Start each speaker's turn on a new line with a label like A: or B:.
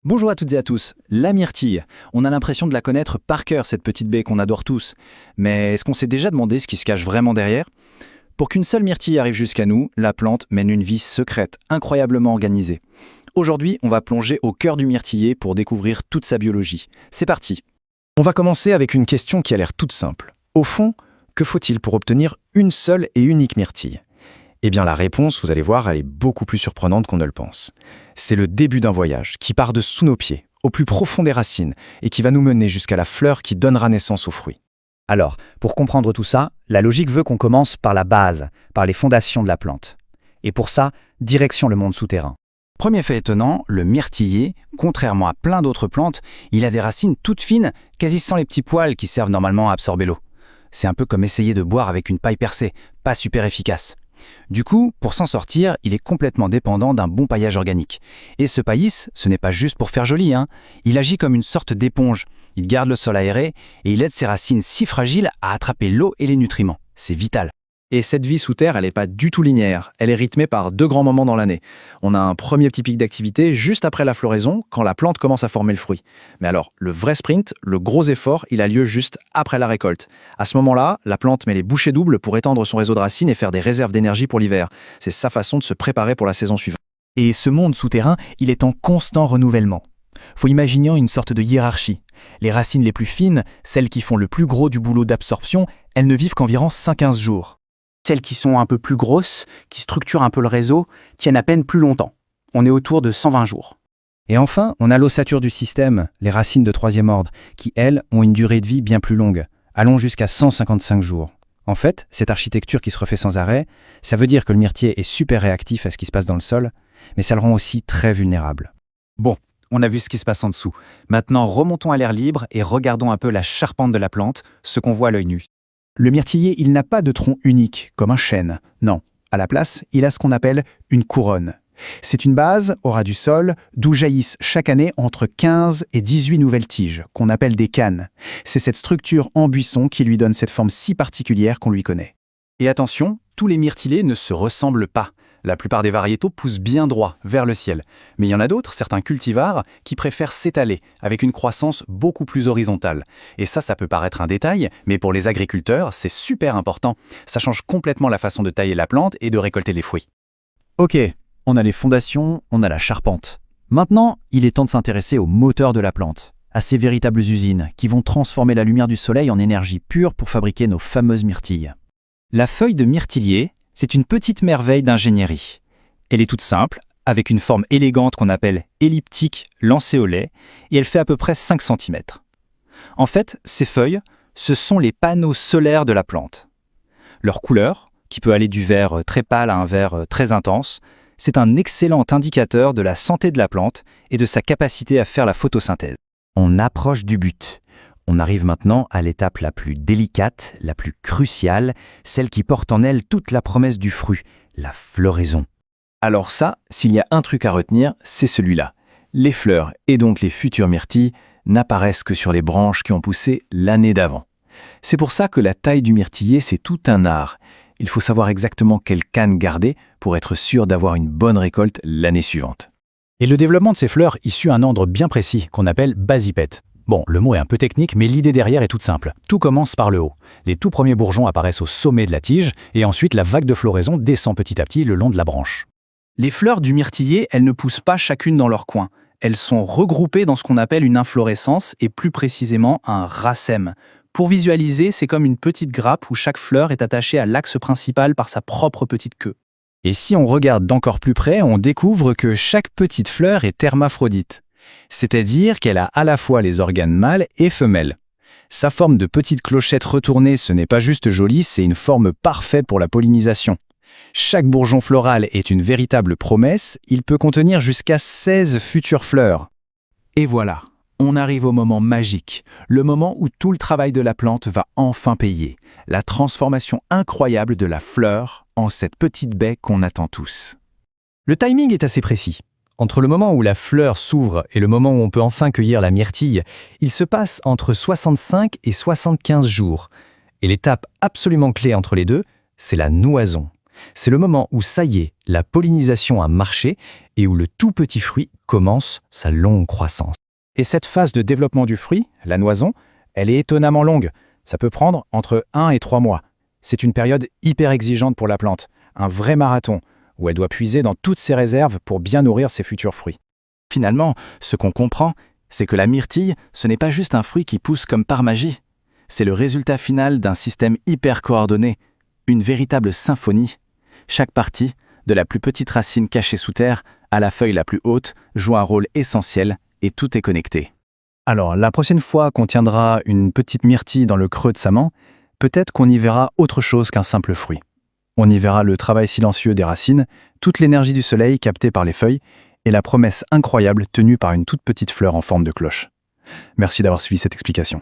A: Bonjour à toutes et à tous, la myrtille. On a l'impression de la connaître par cœur, cette petite baie qu'on adore tous. Mais est-ce qu'on s'est déjà demandé ce qui se cache vraiment derrière? Pour qu'une seule myrtille arrive jusqu'à nous, la plante mène une vie secrète, incroyablement organisée. Aujourd'hui, on va plonger au cœur du myrtillier pour découvrir toute sa biologie. C'est parti!
B: On va commencer avec une question qui a l'air toute simple. Au fond, que faut-il pour obtenir une seule et unique myrtille? Eh bien la réponse, vous allez voir, elle est beaucoup plus surprenante qu'on ne le pense. C'est le début d'un voyage qui part de sous nos pieds, au plus profond des racines, et qui va nous mener jusqu'à la fleur qui donnera naissance aux fruits.
C: Alors, pour comprendre tout ça, la logique veut qu'on commence par la base, par les fondations de la plante. Et pour ça, direction le monde souterrain.
A: Premier fait étonnant, le myrtillier, contrairement à plein d'autres plantes, il a des racines toutes fines, quasi sans les petits poils qui servent normalement à absorber l'eau. C'est un peu comme essayer de boire avec une paille percée, pas super efficace. Du coup, pour s'en sortir, il est complètement dépendant d'un bon paillage organique. Et ce paillis, ce n'est pas juste pour faire joli, il agit comme une sorte d'éponge. Il garde le sol aéré et il aide ses racines si fragiles à attraper l'eau et les nutriments. C'est vital.
B: Et cette vie sous terre, elle n'est pas du tout linéaire. Elle est rythmée par deux grands moments dans l'année. On a un premier petit pic d'activité juste après la floraison, quand la plante commence à former le fruit. Mais alors, le vrai sprint, le gros effort, il a lieu juste après la récolte. À ce moment-là, la plante met les bouchées doubles pour étendre son réseau de racines et faire des réserves d'énergie pour l'hiver. C'est sa façon de se préparer pour la saison suivante.
C: Et ce monde souterrain, il est en constant renouvellement. Faut imaginer une sorte de hiérarchie. Les racines les plus fines, celles qui font le plus gros du boulot d'absorption, elles ne vivent qu'environ 5-15 jours. Celles qui sont un peu plus grosses, qui structurent un peu le réseau, tiennent à peine plus longtemps. On est autour de 120 jours.
B: Et enfin, on a l'ossature du système, les racines de troisième ordre, qui, elles, ont une durée de vie bien plus longue, allant jusqu'à 155 jours. En fait, cette architecture qui se refait sans arrêt, ça veut dire que le myrtillier est super réactif à ce qui se passe dans le sol, mais ça le rend aussi très vulnérable.
A: Bon, on a vu ce qui se passe en dessous. Maintenant, remontons à l'air libre et regardons un peu la charpente de la plante, ce qu'on voit à l'œil nu.
B: Le myrtillier, il n'a pas de tronc unique, comme un chêne. Non. À la place, il a ce qu'on appelle une couronne. C'est une base, au ras du sol, d'où jaillissent chaque année entre 15 et 18 nouvelles tiges, qu'on appelle des cannes. C'est cette structure en buisson qui lui donne cette forme si particulière qu'on lui connaît.
A: Et attention, tous les myrtillers ne se ressemblent pas. La plupart des variétaux poussent bien droit, vers le ciel. Mais il y en a d'autres, certains cultivars, qui préfèrent s'étaler, avec une croissance beaucoup plus horizontale. Et ça peut paraître un détail, mais pour les agriculteurs, c'est super important. Ça change complètement la façon de tailler la plante et de récolter les fruits.
C: Ok, on a les fondations, on a la charpente. Maintenant, il est temps de s'intéresser au moteur de la plante, à ces véritables usines qui vont transformer la lumière du soleil en énergie pure pour fabriquer nos fameuses myrtilles.
A: La feuille de myrtillier, c'est une petite merveille d'ingénierie. Elle est toute simple, avec une forme élégante qu'on appelle elliptique lancéolée, et elle fait à peu près 5 cm. En fait, ces feuilles, ce sont les panneaux solaires de la plante. Leur couleur, qui peut aller du vert très pâle à un vert très intense, c'est un excellent indicateur de la santé de la plante et de sa capacité à faire la photosynthèse.
C: On approche du but. On arrive maintenant à l'étape la plus délicate, la plus cruciale, celle qui porte en elle toute la promesse du fruit, la floraison.
B: Alors ça, s'il y a un truc à retenir, c'est celui-là. Les fleurs, et donc les futures myrtilles, n'apparaissent que sur les branches qui ont poussé l'année d'avant. C'est pour ça que la taille du myrtillier, c'est tout un art. Il faut savoir exactement quelle canne garder pour être sûr d'avoir une bonne récolte l'année suivante.
D: Et le développement de ces fleurs issues un ordre bien précis, qu'on appelle basipète. Bon, le mot est un peu technique, mais l'idée derrière est toute simple. Tout commence par le haut. Les tout premiers bourgeons apparaissent au sommet de la tige, et ensuite la vague de floraison descend petit à petit le long de la branche.
A: Les fleurs du myrtillier, elles ne poussent pas chacune dans leur coin. Elles sont regroupées dans ce qu'on appelle une inflorescence, et plus précisément un racème. Pour visualiser, c'est comme une petite grappe où chaque fleur est attachée à l'axe principal par sa propre petite queue.
B: Et si on regarde d'encore plus près, on découvre que chaque petite fleur est hermaphrodite. C'est-à-dire qu'elle a à la fois les organes mâles et femelles. Sa forme de petite clochette retournée, ce n'est pas juste joli, c'est une forme parfaite pour la pollinisation. Chaque bourgeon floral est une véritable promesse, il peut contenir jusqu'à 16 futures fleurs.
A: Et voilà, on arrive au moment magique, le moment où tout le travail de la plante va enfin payer, la transformation incroyable de la fleur en cette petite baie qu'on attend tous.
D: Le timing est assez précis. Entre le moment où la fleur s'ouvre et le moment où on peut enfin cueillir la myrtille, il se passe entre 65 et 75 jours. Et l'étape absolument clé entre les deux, c'est la noison.
B: C'est le moment où ça y est, la pollinisation a marché et où le tout petit fruit commence sa longue croissance.
D: Et cette phase de développement du fruit, la noison, elle est étonnamment longue. Ça peut prendre entre 1 et 3 mois. C'est une période hyper exigeante pour la plante, un vrai marathon, où elle doit puiser dans toutes ses réserves pour bien nourrir ses futurs fruits.
C: Finalement, ce qu'on comprend, c'est que la myrtille, ce n'est pas juste un fruit qui pousse comme par magie. C'est le résultat final d'un système hyper coordonné, une véritable symphonie. Chaque partie, de la plus petite racine cachée sous terre à la feuille la plus haute, joue un rôle essentiel et tout est connecté.
B: Alors, la prochaine fois qu'on tiendra une petite myrtille dans le creux de sa main, peut-être qu'on y verra autre chose qu'un simple fruit. On y verra le travail silencieux des racines, toute l'énergie du soleil captée par les feuilles et la promesse incroyable tenue par une toute petite fleur en forme de cloche. Merci d'avoir suivi cette explication.